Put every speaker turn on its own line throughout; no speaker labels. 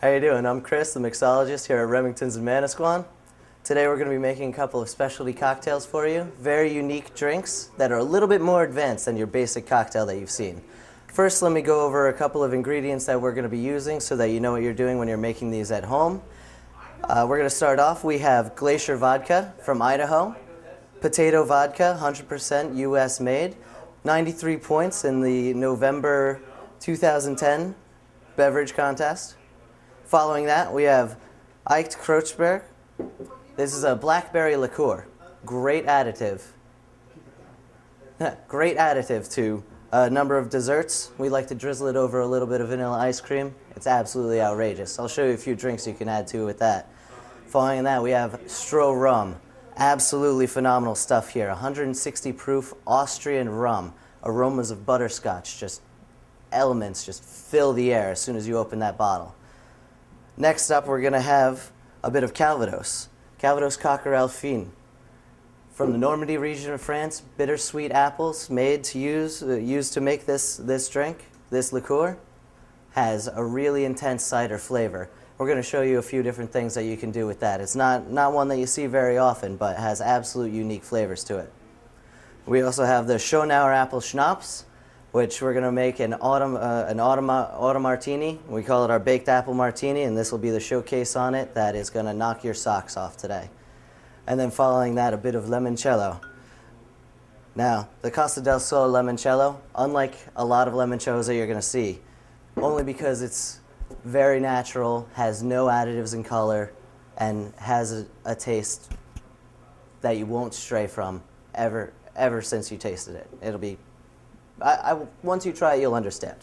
How you doing? I'm Chris, the mixologist here at Remingtons in Manasquan. Today we're going to be making a couple of specialty cocktails for you. Very unique drinks that are a little bit more advanced than your basic cocktail that you've seen. First, let me go over a couple of ingredients that we're going to be using so that you know what you're doing when you're making these at home. We're going to start off. We have Glacier vodka from Idaho, potato vodka, 100% US made, 93 points in the November 2010 beverage contest. Following that, we have Eich Kreuzberg. This is a blackberry liqueur. Great additive. Great additive to a number of desserts. We like to drizzle it over a little bit of vanilla ice cream. It's absolutely outrageous. I'll show you a few drinks you can add to it with that. Following that, we have Stroh rum. Absolutely phenomenal stuff here. 160 proof Austrian rum. Aromas of butterscotch, just elements just fill the air as soon as you open that bottle. Next up, we're going to have a bit of Calvados. Calvados Coquerel Fin. From the Normandy region of France, bittersweet apples made to used to make this drink, this liqueur, has a really intense cider flavor. We're going to show you a few different things that you can do with that. It's not one that you see very often, but has absolute unique flavors to it. We also have the Schonauer apple schnapps, which we're going to make an autumn martini. We call it our baked apple martini, and this will be the showcase on it that is going to knock your socks off today. And then following that, a bit of limoncello. Now, the Costa del Sol limoncello, unlike a lot of limoncellos that you're going to see, only because it's very natural, has no additives in color, and has a taste that you won't stray from ever since you tasted it. It'll be once you try it, you'll understand.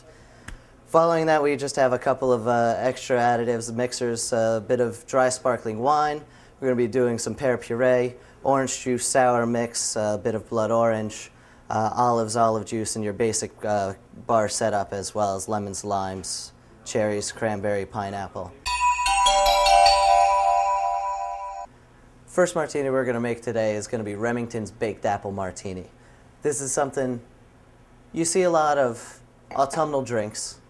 Following that, we just have a couple of extra additives, mixers, a bit of dry sparkling wine. We're going to be doing some pear puree, orange juice, sour mix, a bit of blood orange, olive juice, and your basic bar setup, as well as lemons, limes, cherries, cranberry, pineapple. First martini we're going to make today is going to be Remington's Baked Apple Martini. This is something you see a lot of autumnal drinks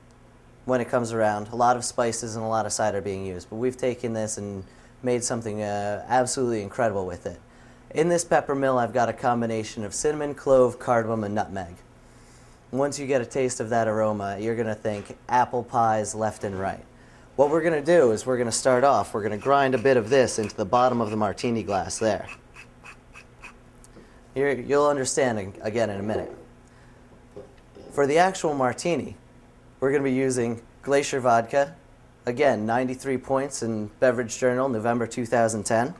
when it comes around, a lot of spices and a lot of cider being used, but we've taken this and made something absolutely incredible with it. In this peppermill, I've got a combination of cinnamon, clove, cardamom, and nutmeg. Once you get a taste of that aroma, you're going to think apple pies left and right. What we're going to do is we're going to start off, we're going to grind a bit of this into the bottom of the martini glass there. You'll understand again in a minute. For the actual martini, we're going to be using Glacier vodka, again 93 points in Beverage Journal, November 2010.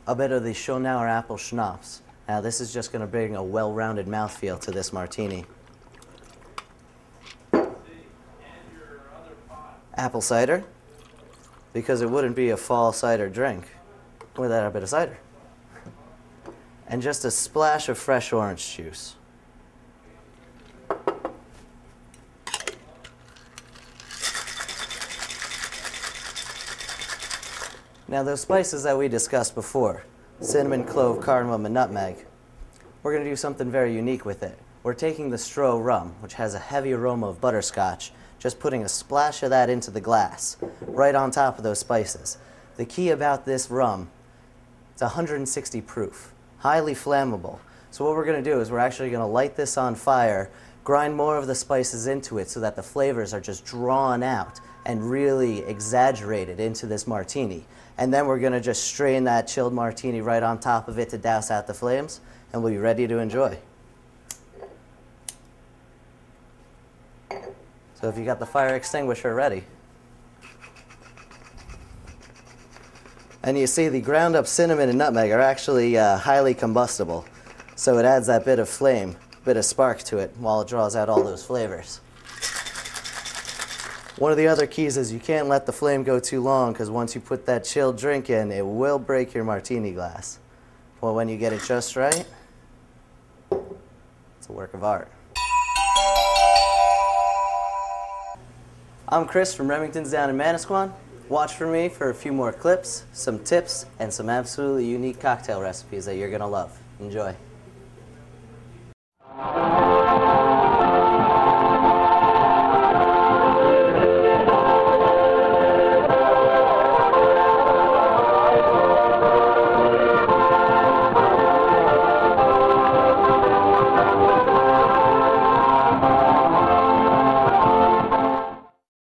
A bit of the Schonauer apple schnapps. Now this is just going to bring a well-rounded mouthfeel to this martini. Apple cider, because it wouldn't be a fall cider drink without a bit of cider. And just a splash of fresh orange juice. Now those spices that we discussed before, cinnamon, clove, cardamom, and nutmeg, we're going to do something very unique with it. We're taking the Stroh rum, which has a heavy aroma of butterscotch, just putting a splash of that into the glass, right on top of those spices. The key about this rum, it's 160 proof. Highly flammable. So what we're going to do is we're actually going to light this on fire, grind more of the spices into it so that the flavors are just drawn out and really exaggerated into this martini. And then we're going to just strain that chilled martini right on top of it to douse out the flames, and we'll be ready to enjoy. So if you got the fire extinguisher ready. And you see the ground up cinnamon and nutmeg are actually highly combustible. So it adds that bit of flame, bit of spark to it while it draws out all those flavors. One of the other keys is you can't let the flame go too long, because once you put that chilled drink in, it will break your martini glass. But when you get it just right, it's a work of art. I'm Chris from Remingtons down in Manasquan. Watch for me for a few more clips, some tips, and some absolutely unique cocktail recipes that you're going to love. Enjoy.